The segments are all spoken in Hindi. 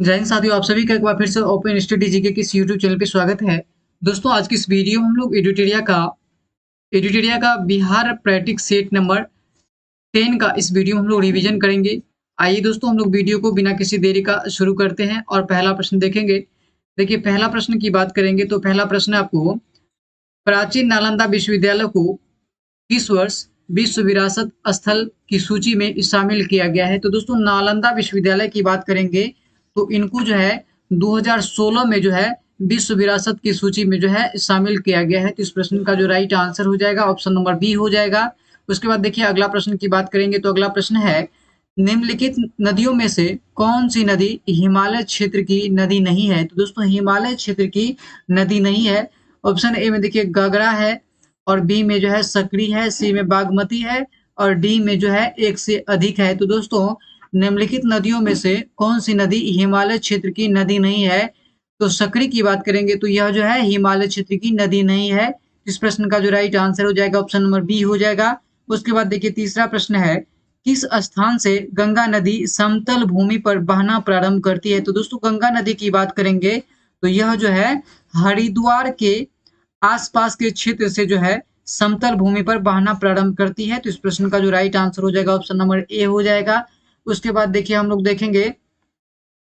जय हिंद साथियों, आप सभी का एक बार फिर से ओपन स्टडी जीके की इस यूट्यूब चैनल पे स्वागत है। दोस्तों, आज की इस वीडियो में हम लोग एडिटेरिया का बिहार प्रैक्टिस सेट नंबर 10 का इस वीडियो में हम लोग रिवीजन करेंगे। आइए दोस्तों, हम लोग वीडियो को बिना किसी देरी का शुरू करते हैं और पहला प्रश्न देखेंगे। देखिए, पहला प्रश्न की बात करेंगे तो पहला प्रश्न आपको प्राचीन नालंदा विश्वविद्यालय को किस वर्ष विश्व विरासत स्थल की सूची में शामिल किया गया है। तो दोस्तों, नालंदा विश्वविद्यालय की बात करेंगे तो इनको जो है 2016 में जो है विश्व विरासत की सूची में जो है शामिल किया गया है। तो इस प्रश्न का जो राइट आंसर हो जाएगा ऑप्शन नंबर बी हो जाएगा। उसके बाद देखिए, अगला प्रश्न की बात करेंगे तो अगला प्रश्न है निम्नलिखित नदियों में से कौन सी नदी हिमालय क्षेत्र की नदी नहीं है। तो दोस्तों, हिमालय क्षेत्र की नदी नहीं है। ऑप्शन ए में देखिए गगरा है, और बी में जो है सकरी है, सी में बागमती है, और डी में जो है एक से अधिक है। तो दोस्तों, निम्नलिखित नदियों में से कौन सी नदी हिमालय क्षेत्र की नदी नहीं है। तो सकरी की बात करेंगे तो यह जो है हिमालय क्षेत्र की नदी नहीं है। इस प्रश्न का जो राइट आंसर हो जाएगा ऑप्शन नंबर बी हो जाएगा। उसके बाद देखिए, तीसरा प्रश्न है किस स्थान से गंगा नदी समतल भूमि पर बहना प्रारंभ करती है। तो दोस्तों, गंगा नदी की बात करेंगे तो यह जो है हरिद्वार के आसपास के क्षेत्र से जो है समतल भूमि पर बहना प्रारंभ करती है। तो इस प्रश्न का जो राइट आंसर हो जाएगा ऑप्शन नंबर ए हो जाएगा। उसके बाद देखिए, हम लोग देखेंगे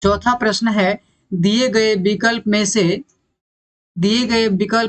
चौथा प्रश्न है दिए गए विकल्प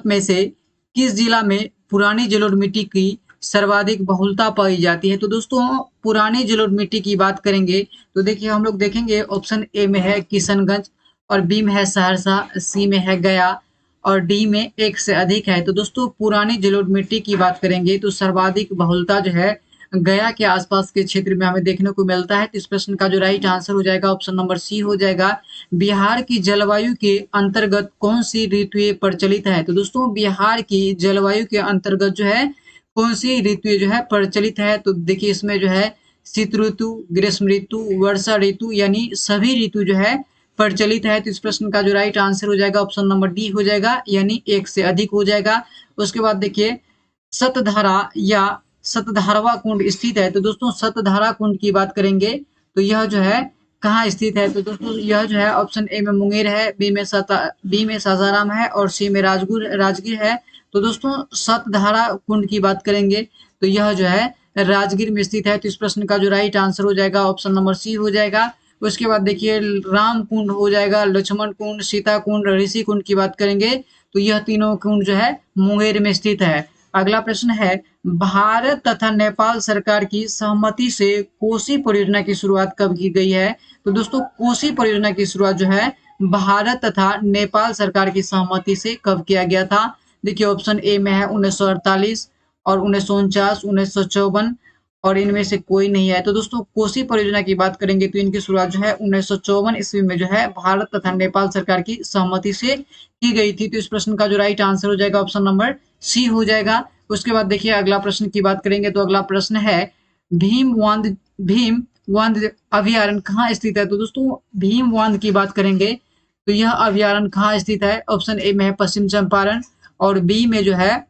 में से किस जिला में पुरानी जलोढ़ मिट्टी की सर्वाधिक बहुलता पाई जाती है। तो दोस्तों, पुरानी जलोढ़ मिट्टी की बात करेंगे तो देखिए, हम लोग देखेंगे ऑप्शन ए में है किशनगंज, और बी में है सहरसा, सी में है गया, और डी में एक से अधिक है। तो दोस्तों, पुरानी जलोढ़ मिट्टी की बात करेंगे तो सर्वाधिक बहुलता जो है गया के आसपास के क्षेत्र में हमें देखने को मिलता है। तो इस प्रश्न का जो राइट आंसर हो जाएगा ऑप्शन नंबर सी हो जाएगा। बिहार की जलवायु के अंतर्गत कौन सी ऋतुएं प्रचलित है। तो दोस्तों, बिहार की जलवायु के अंतर्गत जो है कौन सी ऋतुएं जो है प्रचलित है। तो देखिए, इसमें जो है शीत ऋतु, ग्रीष्म ऋतु, वर्षा ऋतु, यानी सभी ऋतु जो है प्रचलित है। तो इस प्रश्न का जो राइट आंसर हो जाएगा ऑप्शन नंबर डी हो जाएगा, यानी एक से अधिक हो जाएगा। उसके बाद देखिए, सतधारा या सतधारवा कुंड स्थित है। तो दोस्तों, सतधारा कुंड की बात करेंगे तो यह जो है कहाँ स्थित है। तो दोस्तों, यह जो है ऑप्शन ए में मुंगेर है, बी में सासाराम है, और सी में राजगीर है। तो दोस्तों, सतधारा कुंड की बात करेंगे तो यह जो है राजगीर में स्थित है। तो इस प्रश्न का जो राइट आंसर हो जाएगा ऑप्शन नंबर सी हो जाएगा। उसके बाद देखिए, राम कुंड हो जाएगा, लक्ष्मण कुंड, सीता कुंड, ऋषि कुंड की बात करेंगे तो यह तीनों कुंड जो है मुंगेर में स्थित है। अगला प्रश्न है भारत तथा नेपाल सरकार की सहमति से कोसी परियोजना की शुरुआत कब की गई है। तो दोस्तों, कोसी परियोजना की शुरुआत जो है भारत तथा नेपाल सरकार की सहमति से कब किया गया था। देखिए, ऑप्शन ए में है 1948, और 1949, 1954, और इनमें से कोई नहीं है। तो दोस्तों, कोसी परियोजना की बात करेंगे तो इनकी शुरुआत जो है 1954 ईस्वी में जो है भारत तथा नेपाल सरकार की सहमति से की गई थी। तो इस प्रश्न का जो राइट आंसर हो जाएगा ऑप्शन नंबर सी हो जाएगा। उसके बाद देखिए, अगला प्रश्न की बात करेंगे तो अगला प्रश्न है भीम बांध अभ्यारण्य कहाँ स्थित है। तो दोस्तों, भीम बांध की बात करेंगे तो यह अभ्यारण्य कहाँ स्थित है। ऑप्शन ए में है पश्चिम चंपारण, और बी में जो है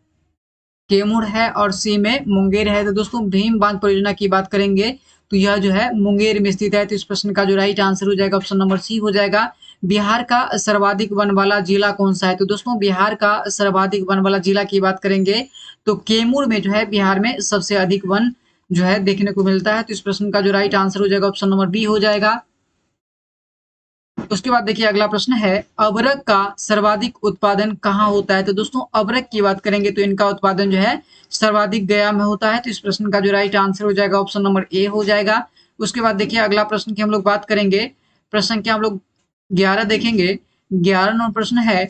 कैमूर है, और सी में मुंगेर है। तो दोस्तों, भीम बांध परियोजना की बात करेंगे तो यह जो है मुंगेर में स्थित है। तो इस प्रश्न का जो राइट आंसर हो जाएगा ऑप्शन नंबर सी हो जाएगा। बिहार का सर्वाधिक वन वाला जिला कौन सा है। तो दोस्तों, बिहार का सर्वाधिक वन वाला जिला की बात करेंगे तो कैमूर में जो है बिहार में सबसे अधिक वन जो है देखने को मिलता है। तो इस प्रश्न का जो राइट आंसर हो जाएगा ऑप्शन नंबर बी हो जाएगा। उसके बाद देखिए, अगला प्रश्न है अबरक का सर्वाधिक उत्पादन कहाँ होता है। तो दोस्तों, अबरक की बात करेंगे तो इनका उत्पादन जो है सर्वाधिक गया में होता है। तो इस प्रश्न का जो राइट आंसर हो जाएगा ऑप्शन नंबर ए हो जाएगा। उसके बाद देखिए, अगला प्रश्न की हम लोग बात करेंगे, प्रश्न संख्या हम लोग 11 देखेंगे। 11 नंबर प्रश्न है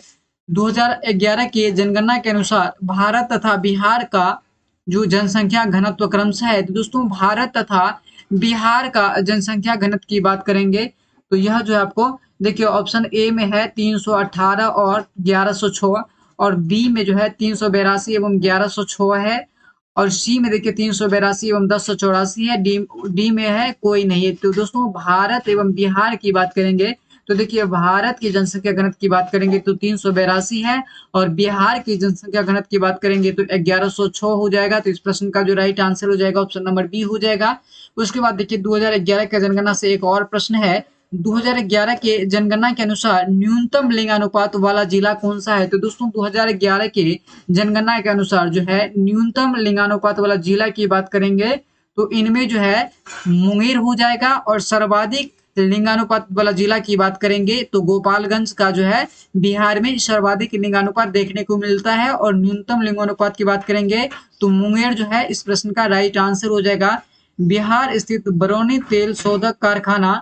2011 के जनगणना के अनुसार भारत तथा बिहार का जो जनसंख्या घनत्व क्रमशः है। तो दोस्तों, भारत तथा बिहार का जनसंख्या घनत्व की बात करेंगे तो यह जो है आपको देखिए, ऑप्शन ए में है 318 और 1106, और बी में जो है 382 एवं 1106 है, और सी में देखिए 382 एवं 1084 है, डी में है कोई नहीं है। तो दोस्तों, भारत एवं बिहार की बात करेंगे तो देखिए, भारत की जनसंख्या घनत्व की बात करेंगे तो 382 है, और बिहार की जनसंख्या घनत्व की बात करेंगे तो 1106 हो जाएगा। तो इस प्रश्न का जो राइट आंसर हो जाएगा ऑप्शन नंबर बी हो जाएगा। उसके बाद देखिए, 2011 की जनगणना से एक और प्रश्न है 2011 के जनगणना के अनुसार न्यूनतम लिंगानुपात वाला जिला कौन सा है? तो दोस्तों 2011 के जनगणना के अनुसार जो है न्यूनतम लिंगानुपात वाला जिला की बात करेंगे तो इनमें जो है मुंगेर हो जाएगा, और सर्वाधिक लिंगानुपात वाला जिला की बात करेंगे तो गोपालगंज का जो है बिहार में सर्वाधिक लिंगानुपात देखने को मिलता है। और न्यूनतम लिंगानुपात की बात करेंगे तो मुंगेर जो है इस प्रश्न का राइट आंसर हो जाएगा। बिहार स्थित बरौनी तेल शोधक कारखाना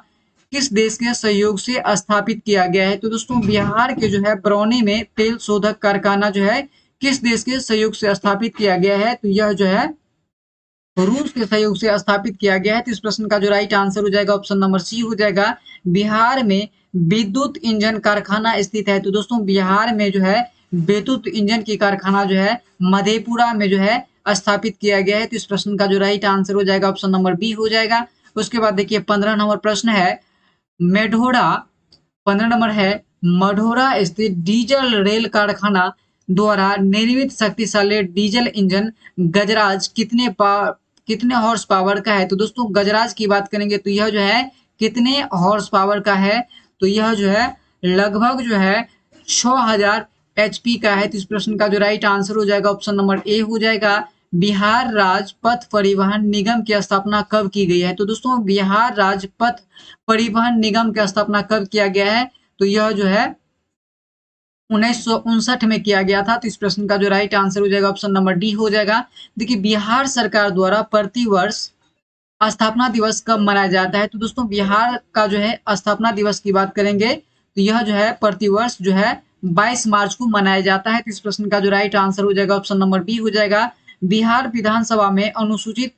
किस देश के सहयोग से स्थापित किया गया है? तो दोस्तों बिहार के जो है बरौनी में तेल शोधक कारखाना जो है किस देश के सहयोग से स्थापित किया गया है? तो यह जो है रूस के सहयोग से स्थापित किया गया है। तो इस प्रश्न का जो राइट आंसर हो जाएगा ऑप्शन नंबर सी हो जाएगा। बिहार में विद्युत इंजन कारखाना स्थित है। तो दोस्तों बिहार में जो है विद्युत इंजन की कारखाना जो है मधेपुरा में जो है स्थापित किया गया है। तो इस प्रश्न का जो राइट आंसर हो जाएगा ऑप्शन नंबर बी हो जाएगा। उसके बाद देखिए 15 नंबर प्रश्न है मेढोरा 15 नंबर है मढोरा स्थित डीजल रेल कारखाना द्वारा निर्मित शक्तिशाली डीजल इंजन गजराज कितने हॉर्स पावर का है? तो दोस्तों गजराज की बात करेंगे तो यह जो है कितने हॉर्स पावर का है? तो यह जो है लगभग जो है 6000 HP का है। तो इस प्रश्न का जो राइट आंसर हो जाएगा ऑप्शन नंबर ए हो जाएगा। बिहार राज्य पथ परिवहन निगम की स्थापना कब की गई है? तो दोस्तों बिहार राज्य पथ परिवहन निगम की स्थापना कब किया गया है? तो यह जो है 1959 में किया गया था। तो इस प्रश्न का जो राइट आंसर हो जाएगा ऑप्शन नंबर डी हो जाएगा। देखिए बिहार सरकार द्वारा प्रति वर्ष स्थापना दिवस कब मनाया जाता है? तो दोस्तों बिहार का जो है स्थापना दिवस की बात करेंगे तो यह जो है प्रतिवर्ष जो है 22 मार्च को मनाया जाता है। तो इस प्रश्न का जो राइट आंसर हो जाएगा ऑप्शन नंबर बी हो जाएगा। बिहार विधानसभा में अनुसूचित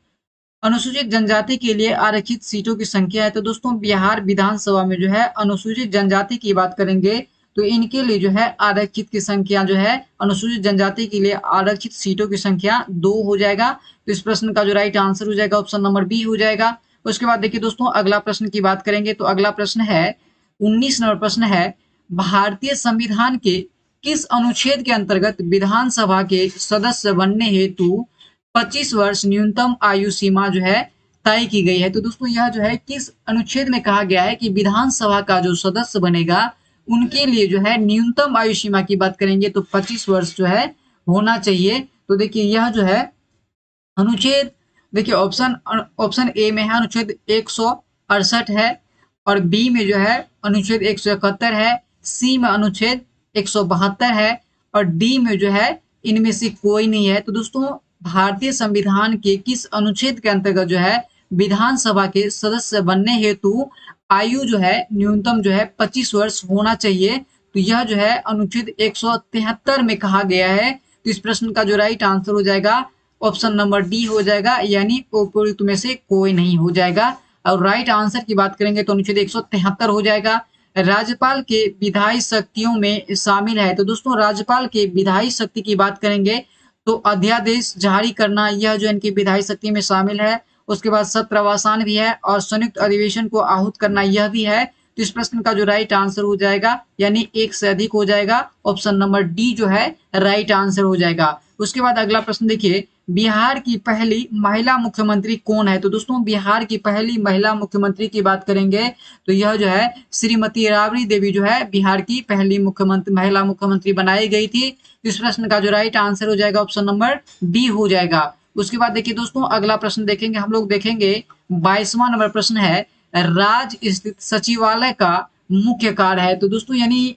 जनजाति के लिए आरक्षित सीटों की संख्या है। तो दोस्तों बिहार विधानसभा में जो है अनुसूचित जनजाति की बात करेंगे तो इनके लिए जो है आरक्षित की संख्या जो है अनुसूचित जनजाति के लिए आरक्षित सीटों की संख्या 2 हो जाएगा। तो इस प्रश्न का जो राइट आंसर हो जाएगा ऑप्शन नंबर बी हो जाएगा। उसके बाद देखिए दोस्तों अगला प्रश्न की बात करेंगे तो अगला प्रश्न है 19 नंबर प्रश्न है भारतीय संविधान के किस अनुच्छेद के अंतर्गत विधानसभा के सदस्य बनने हेतु 25 वर्ष न्यूनतम आयु सीमा जो है तय की गई है? तो दोस्तों यह जो है किस अनुच्छेद में कहा गया है कि विधानसभा का जो सदस्य बनेगा उनके लिए जो है न्यूनतम आयु सीमा की बात करेंगे तो 25 वर्ष जो है होना चाहिए। तो देखिए यह जो है अनुच्छेद देखिए ऑप्शन ए में है अनुच्छेद 168 है, और बी में जो है अनुच्छेद 171 है, सी में अनुच्छेद 172 है, और डी में जो है इनमें से कोई नहीं है। तो दोस्तों भारतीय संविधान के किस अनुच्छेद के अंतर्गत जो है विधानसभा के सदस्य बनने हेतु आयु जो है न्यूनतम जो है 25 वर्ष होना चाहिए? तो यह जो है अनुच्छेद 173 में कहा गया है। तो इस प्रश्न का जो राइट आंसर हो जाएगा ऑप्शन नंबर डी हो जाएगा, यानी उपयुक्त में से कोई नहीं हो जाएगा। और राइट आंसर की बात करेंगे तो अनुच्छेद 173 हो जाएगा। राज्यपाल के विधायी शक्तियों में शामिल है। तो दोस्तों राज्यपाल के विधायी शक्ति की बात करेंगे तो अध्यादेश जारी करना यह जो इनकी विधायी शक्ति में शामिल है। उसके बाद सत्रवासान भी है और संयुक्त अधिवेशन को आहूत करना यह भी है। तो इस प्रश्न का जो राइट आंसर हो जाएगा यानी एक से अधिक हो जाएगा, ऑप्शन नंबर डी जो है राइट आंसर हो जाएगा। उसके बाद अगला प्रश्न देखिए बिहार की पहली महिला मुख्यमंत्री कौन है? तो दोस्तों बिहार की पहली महिला मुख्यमंत्री की बात करेंगे तो यह जो है श्रीमती राबड़ी देवी जो है बिहार की पहली महिला मुख्यमंत्री बनाई गई थी। इस प्रश्न का जो राइट आंसर हो जाएगा ऑप्शन नंबर डी हो जाएगा। उसके बाद देखिए दोस्तों अगला प्रश्न देखेंगे हम लोग देखेंगे 22वां नंबर प्रश्न है राज्य स्थित सचिवालय का मुख्य कार्य है। तो दोस्तों यानी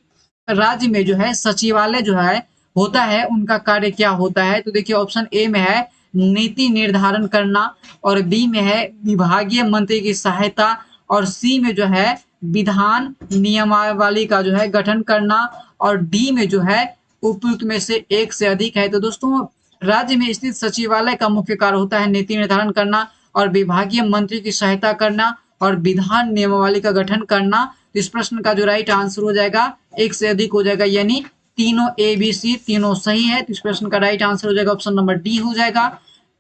राज्य में जो है सचिवालय जो है होता है उनका कार्य क्या होता है? तो देखिए ऑप्शन ए में है नीति निर्धारण करना, और बी में है विभागीय मंत्री की सहायता, और सी में जो है विधान नियमावली का जो है गठन करना, और डी में जो है उपयुक्त में से एक से अधिक है। तो दोस्तों राज्य में स्थित सचिवालय का मुख्य कार्य होता है नीति निर्धारण करना और विभागीय मंत्री की सहायता करना और विधान नियमावली का गठन करना। तो इस प्रश्न का जो राइट आंसर हो जाएगा एक से अधिक हो जाएगा, यानी तीनों ए बी सी तीनों सही है। तो इस प्रश्न का राइट आंसर हो जाएगा ऑप्शन नंबर डी हो जाएगा।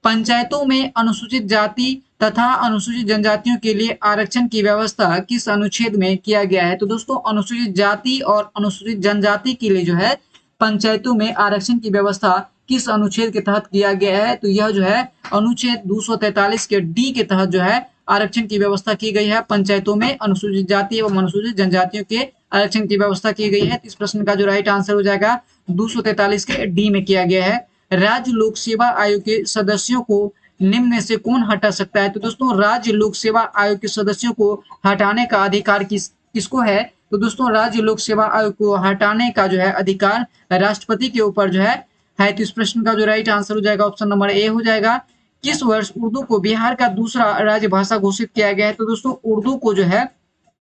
पंचायतों में अनुसूचित जाति तथा अनुसूचित जनजातियों के लिए आरक्षण की व्यवस्था किस अनुच्छेद में किया गया है? तो दोस्तों अनुसूचित जाति और अनुसूचित जनजाति के लिए जो है पंचायतों में आरक्षण की व्यवस्था किस अनुच्छेद के तहत किया गया है? तो यह जो है अनुच्छेद 243 के डी के तहत जो है आरक्षण की व्यवस्था की गई है? पंचायतों में अनुसूचित जाति एवं अनुसूचित जनजातियों के आरक्षण की व्यवस्था की गई है। इस प्रश्न का जो राइट आंसर हो जाएगा 243 के डी में किया गया है। राज्य लोक सेवा आयोग के सदस्यों को निम्न में से कौन हटा सकता है? तो दोस्तों राज्य लोक सेवा आयोग के सदस्यों को हटाने का अधिकार किसको है? तो दोस्तों राज्य लोक सेवा आयोग को हटाने का जो है अधिकार राष्ट्रपति के ऊपर जो है। तो इस प्रश्न का जो राइट आंसर हो जाएगा ऑप्शन नंबर ए हो जाएगा। किस वर्ष उर्दू को बिहार का दूसरा राजभाषा घोषित किया गया है? तो दोस्तों उर्दू को जो है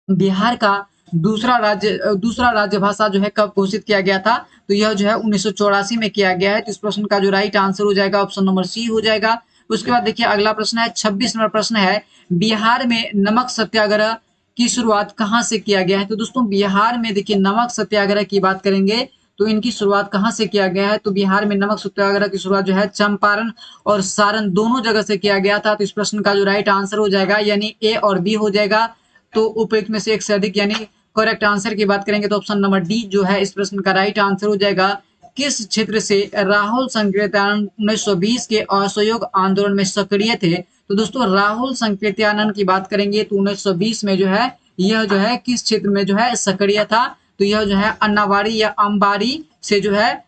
बिहार का दूसरा राजभाषा जो है कब घोषित किया गया था? तो यह जो है 1984 में किया गया है। तो इस प्रश्न का जो राइट आंसर हो जाएगा ऑप्शन नंबर सी हो जाएगा। उसके बाद देखिए अगला प्रश्न है 26 नंबर प्रश्न है, बिहार में नमक सत्याग्रह की शुरुआत कहाँ से किया गया है? तो दोस्तों बिहार में देखिए नमक सत्याग्रह की बात करेंगे तो इनकी शुरुआत कहाँ से किया गया है? तो बिहार में नमक सत्याग्रह की शुरुआत जो है चंपारण और सारण दोनों जगह से किया गया था। तो इस प्रश्न का जो राइट आंसर हो जाएगा यानी ए और बी हो जाएगा। तो उपयुक्त में से एक से अधिक यानी करेक्ट आंसर की बात करेंगे तो ऑप्शन नंबर डी जो है इस प्रश्न का राइट आंसर हो जाएगा। किस क्षेत्र से राहुल संकीर्तनानंद 1920 के असहयोग आंदोलन में सक्रिय थे? तो दोस्तों राहुल संकीर्तनानंद की बात करेंगे तो 1920 में जो है यह जो है किस क्षेत्र में जो है सक्रिय था? तो यह जो है अन्नावाड़ी या अंबारी से जो है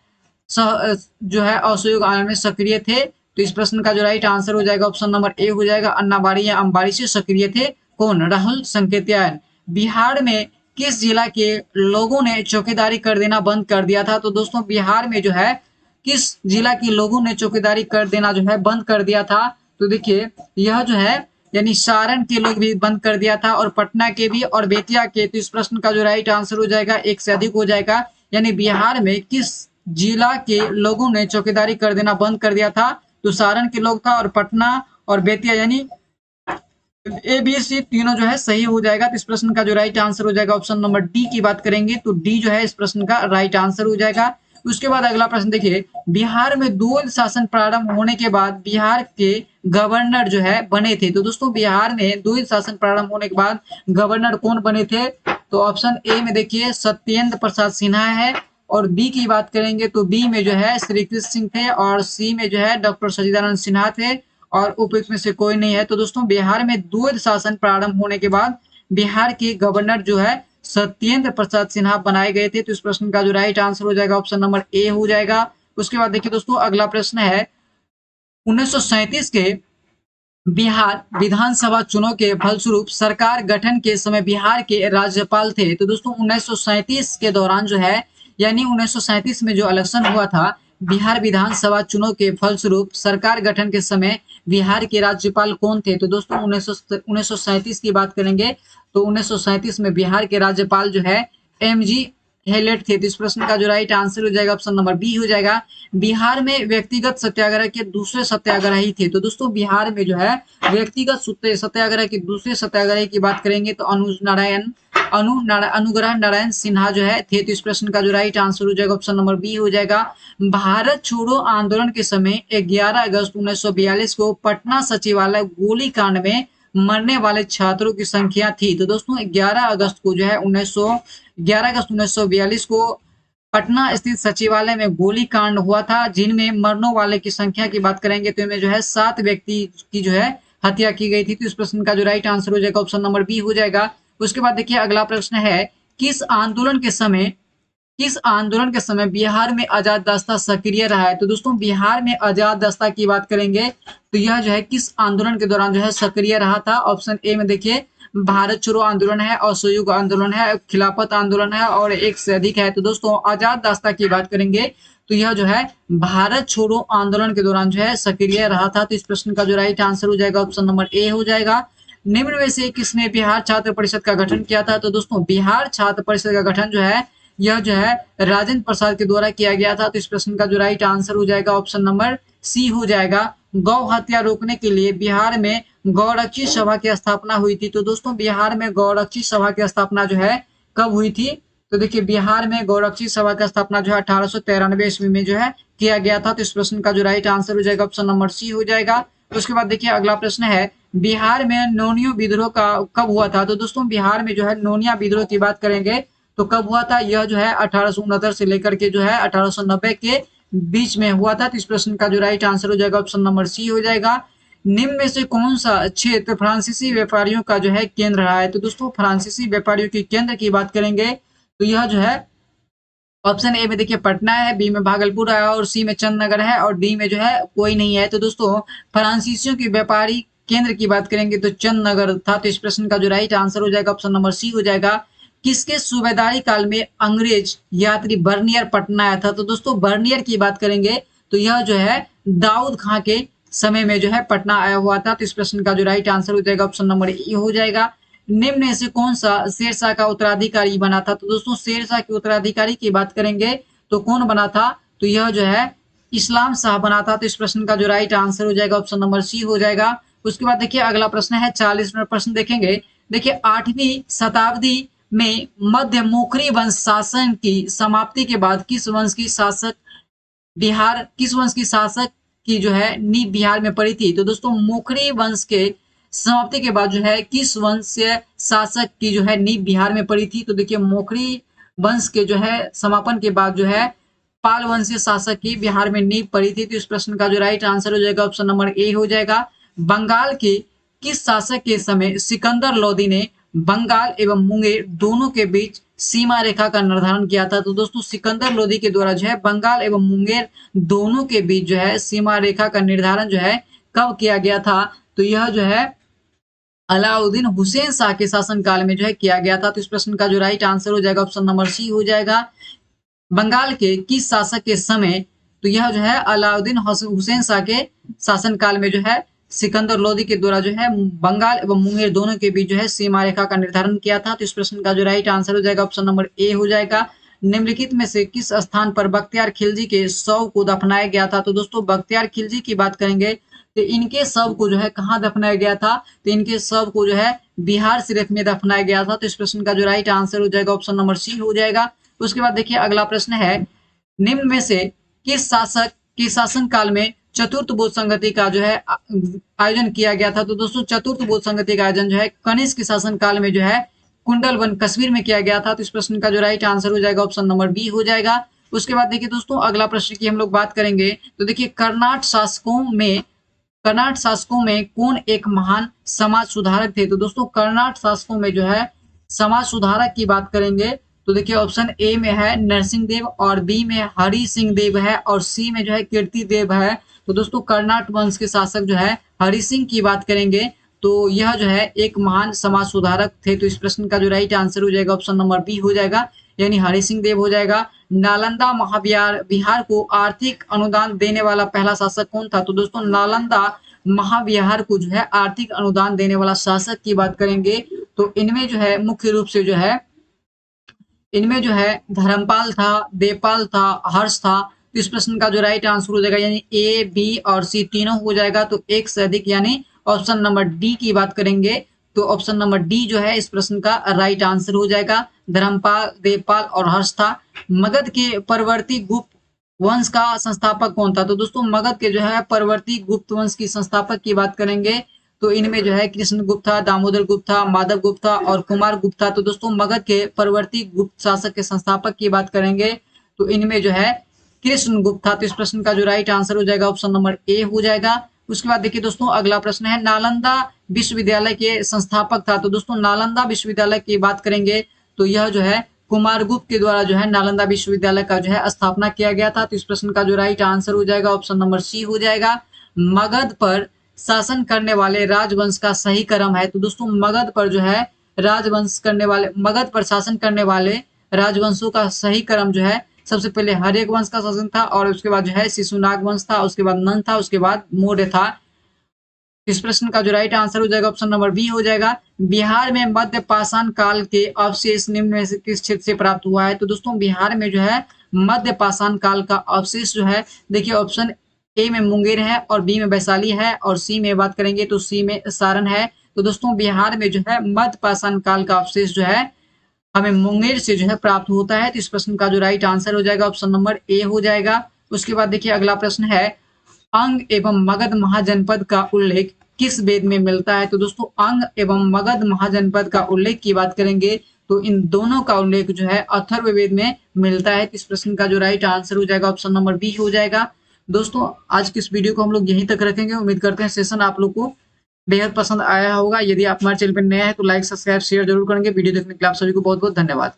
असहयोग आंदोलन में सक्रिय थे। तो इस प्रश्न का जो राइट आंसर हो जाएगा ऑप्शन नंबर ए हो जाएगा। अन्नावाड़ी या अंबारी से सक्रिय थे कौन? राहुल संकीर्तनानंद। बिहार में किस जिला के लोगों ने चौकीदारी कर देना बंद कर दिया था? तो दोस्तों बिहार में जो है किस जिला के लोगों ने चौकीदारी कर देना जो है बंद कर दिया था? तो देखिए यह जो है यानी सारण के लोग भी बंद कर दिया था और पटना के भी और बेतिया के। तो इस प्रश्न का जो राइट आंसर हो जाएगा एक से अधिक हो जाएगा। यानी बिहार में किस जिला के लोगों ने चौकीदारी कर देना बंद कर दिया था? तो सारण के लोग था और पटना और बेतिया यानी ए बी सी तीनों जो है सही हो जाएगा। तो इस प्रश्न का जो राइट आंसर हो जाएगा ऑप्शन नंबर डी की बात करेंगे तो डी जो है इस प्रश्न का राइट आंसर हो जाएगा। उसके बाद अगला प्रश्न देखिए, बिहार में द्वैध शासन प्रारंभ होने के बाद बिहार के गवर्नर जो है बने थे। तो दोस्तों बिहार में द्वैध शासन प्रारंभ होने के बाद गवर्नर कौन बने थे? तो ऑप्शन ए में देखिए सत्येंद्र प्रसाद सिन्हा है और बी की बात करेंगे तो बी में जो है श्री कृष्ण सिंह थे और सी में जो है डॉक्टर सच्चिदानंद सिन्हा थे और उपयुक्त में से कोई नहीं है। तो दोस्तों बिहार में द्वैध शासन प्रारंभ होने के बाद बिहार के गवर्नर जो है सत्येंद्र प्रसाद सिन्हा बनाए गए थे। तो इस प्रश्न का जो राइट आंसर हो जाएगा ऑप्शन नंबर ए हो जाएगा। उसके बाद देखिए दोस्तों अगला प्रश्न है 1937 के बिहार विधानसभा चुनाव के फलस्वरूप सरकार गठन के समय बिहार के राज्यपाल थे। तो दोस्तों 1937 के दौरान जो है यानी 1937 में जो इलेक्शन हुआ था बिहार विधानसभा चुनाव के फलस्वरूप सरकार गठन के समय बिहार के राज्यपाल कौन थे? तो दोस्तों 1937 की बात करेंगे तो 1937 में बिहार के राज्यपाल जो है एमजी हेलेट थे। तो इस प्रश्न का जो राइट आंसर हो जाएगा ऑप्शन नंबर बी हो जाएगा। बिहार में व्यक्तिगत सत्याग्रह के दूसरे सत्याग्रही थे। तो दोस्तों बिहार में जो है व्यक्तिगत सत्याग्रह के दूसरे सत्याग्रही की बात करेंगे तो अनुग्रह नारायण सिन्हा जो है थे। तो इस प्रश्न का जो राइट आंसर हो जाएगा ऑप्शन नंबर बी हो जाएगा। भारत छोड़ो आंदोलन के समय 11 अगस्त 1942 को पटना सचिवालय गोलीकांड में मरने वाले छात्रों की संख्या थी। तो दोस्तों 11 अगस्त को जो है 1942 को पटना स्थित सचिवालय में गोलीकांड हुआ था जिनमें मरने वाले की संख्या की बात करेंगे तो इनमें जो है 7 व्यक्ति की जो है हत्या की गई थी। तो इस प्रश्न का जो राइट आंसर हो जाएगा ऑप्शन नंबर बी हो जाएगा। उसके बाद देखिए अगला प्रश्न है किस आंदोलन के समय बिहार में आजाद दस्ता सक्रिय रहा है? तो दोस्तों बिहार में आजाद दस्ता की बात करेंगे तो यह जो है किस आंदोलन के दौरान जो है सक्रिय रहा था? ऑप्शन ए में देखिए भारत छोड़ो आंदोलन है, असहयोग आंदोलन है, खिलाफत आंदोलन है और एक से अधिक है। तो दोस्तों आजाद दस्ता की बात करेंगे तो यह जो है भारत छोड़ो आंदोलन के दौरान जो है सक्रिय रहा था। तो इस प्रश्न का जो राइट आंसर हो जाएगा ऑप्शन नंबर ए हो जाएगा। निम्न में से किसने बिहार छात्र परिषद का गठन किया था? तो दोस्तों बिहार छात्र परिषद का गठन जो है यह जो है राजेंद्र प्रसाद के द्वारा किया गया था। तो इस प्रश्न का जो राइट आंसर हो जाएगा ऑप्शन नंबर सी हो जाएगा। गौ हत्या रोकने के लिए बिहार में गौरक्षी सभा की स्थापना हुई थी। तो दोस्तों बिहार में गौरक्षी सभा की स्थापना जो है कब हुई थी? तो देखिए बिहार में गौरक्षी सभा की स्थापना जो है 1893 ईस्वी में जो है किया गया था। तो इस प्रश्न का जो राइट आंसर हो जाएगा ऑप्शन नंबर सी हो जाएगा। उसके बाद देखिए अगला प्रश्न है बिहार में नोनियो विद्रोह का कब हुआ था? तो दोस्तों बिहार में जो है नोनिया विद्रोह की बात करेंगे तो कब हुआ था? यह जो है 1869 से लेकर के जो है 1890 के बीच में हुआ था। तो इस प्रश्न का जो राइट आंसर हो जाएगा ऑप्शन नंबर सी हो जाएगा। निम्न में से कौन सा क्षेत्र फ्रांसीसी व्यापारियों का जो है केंद्र रहा है? तो दोस्तों फ्रांसीसी व्यापारियों के केंद्र की बात करेंगे तो यह जो है ऑप्शन ए में देखिए पटना है, बी में भागलपुर है और सी में चंदनगर है और डी में जो है कोई नहीं है। तो दोस्तों फ्रांसीसियों के व्यापारी केंद्र की बात करेंगे तो चंदनगर था। तो इस प्रश्न का जो राइट आंसर हो जाएगा ऑप्शन नंबर सी हो जाएगा। किसके सूबेदारी काल में अंग्रेज यात्री बर्नियर पटना आया था? तो दोस्तों बर्नियर की बात करेंगे तो यह जो है दाऊद खां के समय में जो है पटना आया हुआ था। तो इस प्रश्न का जो राइट आंसर हो जाएगा ऑप्शन नंबर ए हो जाएगा। निम्न में से कौन सा शेरशाह का उत्तराधिकारी बना था? तो दोस्तों शेरशाह के उत्तराधिकारी की बात करेंगे तो कौन बना था? तो यह जो है इस्लाम शाह बना था। तो इस प्रश्न का जो राइट आंसर हो जाएगा ऑप्शन नंबर सी हो जाएगा। उसके बाद देखिए अगला प्रश्न है 40 नंबर प्रश्न देखेंगे। देखिए 8वीं शताब्दी में मध्य मोखरी वंश शासन की समाप्ति के बाद किस वंश की शासक की जो है नींव बिहार में पड़ी थी? तो दोस्तों मोखरी वंश के समाप्ति के बाद जो है किस वंशीय शासक की जो है नींव बिहार में पड़ी थी? तो देखिए मोखरी वंश के जो है समापन के बाद जो है पाल वंशीय शासक की बिहार में नींव पड़ी थी। तो इस प्रश्न का जो राइट आंसर हो जाएगा ऑप्शन नंबर ए हो जाएगा। बंगाल के किस शासक के समय सिकंदर लोदी ने बंगाल एवं मुंगेर दोनों के बीच सीमा रेखा का निर्धारण किया था? तो दोस्तों सिकंदर लोदी के द्वारा जो है बंगाल एवं मुंगेर दोनों के बीच जो है सीमा रेखा का निर्धारण जो है कब किया गया था? तो यह जो है अलाउद्दीन हुसैन शाह के शासनकाल में जो है किया गया था। तो इस प्रश्न का जो राइट आंसर हो जाएगा ऑप्शन नंबर सी हो जाएगा। बंगाल के किस शासक के समय? तो यह जो है अलाउद्दीन हुसैन शाह के शासनकाल में जो है सिकंदर लोदी के द्वारा जो है बंगाल एवं मुंगेर दोनों के बीच जो है सीमा रेखा का निर्धारण किया था। तो इस प्रश्न का जो राइट आंसर हो जाएगा ऑप्शन नंबर ए हो जाएगा। निम्नलिखित में से किस स्थान पर बख्तियार खिलजी के शव को दफनाया गया था? तो दोस्तों बख्तियार खिलजी की बात करेंगे तो इनके शव को जो है कहाँ दफनाया गया था? तो इनके शव को जो है बिहार शरीफ में दफनाया गया था। तो इस प्रश्न का जो राइट आंसर हो जाएगा ऑप्शन नंबर सी हो जाएगा। उसके बाद देखिए अगला प्रश्न है निम्न में से किस शासक के शासन काल में चतुर्थ बोध संगति का जो है आयोजन किया गया था? तो दोस्तों चतुर्थ बोध संगति का आयोजन जो है कनिष्क के शासन काल में जो है कुंडलवन कश्मीर में किया गया था। तो इस प्रश्न का जो राइट आंसर हो जाएगा ऑप्शन नंबर बी हो जाएगा। उसके बाद देखिए दोस्तों अगला प्रश्न की हम लोग बात करेंगे तो देखिए कर्नाट शासकों में कौन एक महान समाज सुधारक थे? तो दोस्तों कर्नाट शासकों में जो है समाज सुधारक की बात करेंगे तो देखिए ऑप्शन ए में है नरसिंह देव और बी में हरि सिंह देव है और सी में जो है कीर्ति देव है। तो दोस्तों कर्नाट वंश के शासक जो है हरि सिंह की बात करेंगे तो यह जो है एक महान समाज सुधारक थे। तो इस प्रश्न का जो राइट आंसर हो जाएगा ऑप्शन नंबर बी हो जाएगा यानी हरि सिंह देव हो जाएगा। नालंदा महाविहार बिहार को आर्थिक अनुदान देने वाला पहला शासक कौन था? तो दोस्तों नालंदा महाविहार को जो है आर्थिक अनुदान देने वाला शासक की बात करेंगे तो इनमें जो है मुख्य रूप से जो है इनमें जो है धर्मपाल था, देवपाल था, हर्ष था। तो इस प्रश्न का जो राइट आंसर हो जाएगा यानी ए बी और सी तीनों हो जाएगा तो एक से अधिक यानी ऑप्शन नंबर डी की बात करेंगे तो ऑप्शन नंबर डी जो है इस प्रश्न का राइट आंसर हो जाएगा। धर्मपाल, देवपाल और हर्ष था। मगध के परवर्ती गुप्त वंश का संस्थापक कौन था? तो दोस्तों मगध के जो है परवर्ती गुप्त वंश की संस्थापक की बात करेंगे तो इनमें जो है कृष्ण गुप्त था, दामोदर गुप्त था, माधव गुप्त था और कुमार गुप्त था। तो दोस्तों मगध के परवर्ती गुप्त शासक के संस्थापक की बात करेंगे तो इनमें जो है कृष्ण गुप्त था। तो इस प्रश्न का जो राइट आंसर हो जाएगा ऑप्शन नंबर ए हो जाएगा। उसके बाद देखिए दोस्तों अगला प्रश्न है नालंदा विश्वविद्यालय के संस्थापक था? तो दोस्तों नालंदा विश्वविद्यालय की बात करेंगे तो यह जो है कुमारगुप्त के द्वारा जो है नालंदा विश्वविद्यालय का जो है स्थापना किया गया था। तो इस प्रश्न का जो राइट आंसर हो जाएगा ऑप्शन नंबर सी हो जाएगा। मगध पर शासन करने वाले राजवंश का सही क्रम है? तो दोस्तों मगध पर जो है मगध पर शासन करने वाले राजवंशों का सही क्रम जो है सबसे पहले हर्यक वंश का शासन था और उसके बाद जो है शिशुनाग वंश था, उसके बाद नंद था, उसके बाद मौर्य था। इस प्रश्न का जो राइट आंसर हो जाएगा ऑप्शन नंबर बी हो जाएगा। बिहार में मध्य पाषाण काल के अवशेष निम्न में से किस क्षेत्र से प्राप्त हुआ है? तो दोस्तों बिहार में जो है मध्य पाषाण काल का अवशेष जो है देखिए ऑप्शन ए में मुंगेर है और बी में वैशाली है और सी में बात करेंगे तो सी में सारण है। तो दोस्तों बिहार में जो है मध्य पाषाण काल का अवशेष जो है हमें मुंगेर से जो है प्राप्त होता है। तो इस प्रश्न का जो राइट आंसर हो जाएगा ऑप्शन नंबर ए हो जाएगा। उसके बाद देखिए अगला प्रश्न है अंग एवं मगध महाजनपद का उल्लेख किस वेद में मिलता है? तो दोस्तों अंग एवं मगध महाजनपद का उल्लेख की बात करेंगे तो इन दोनों का उल्लेख जो है अथर्ववेद में मिलता है। इस प्रश्न का जो राइट आंसर हो जाएगा ऑप्शन नंबर बी हो जाएगा। दोस्तों आज की इस वीडियो को हम लोग यहीं तक रखेंगे। उम्मीद करते हैं सेशन आप लोग को बेहद पसंद आया होगा। यदि आप हमारे चैनल पर नए हैं तो लाइक, सब्सक्राइब, शेयर जरूर करेंगे। वीडियो देखने के लिए आप सभी को बहुत बहुत धन्यवाद।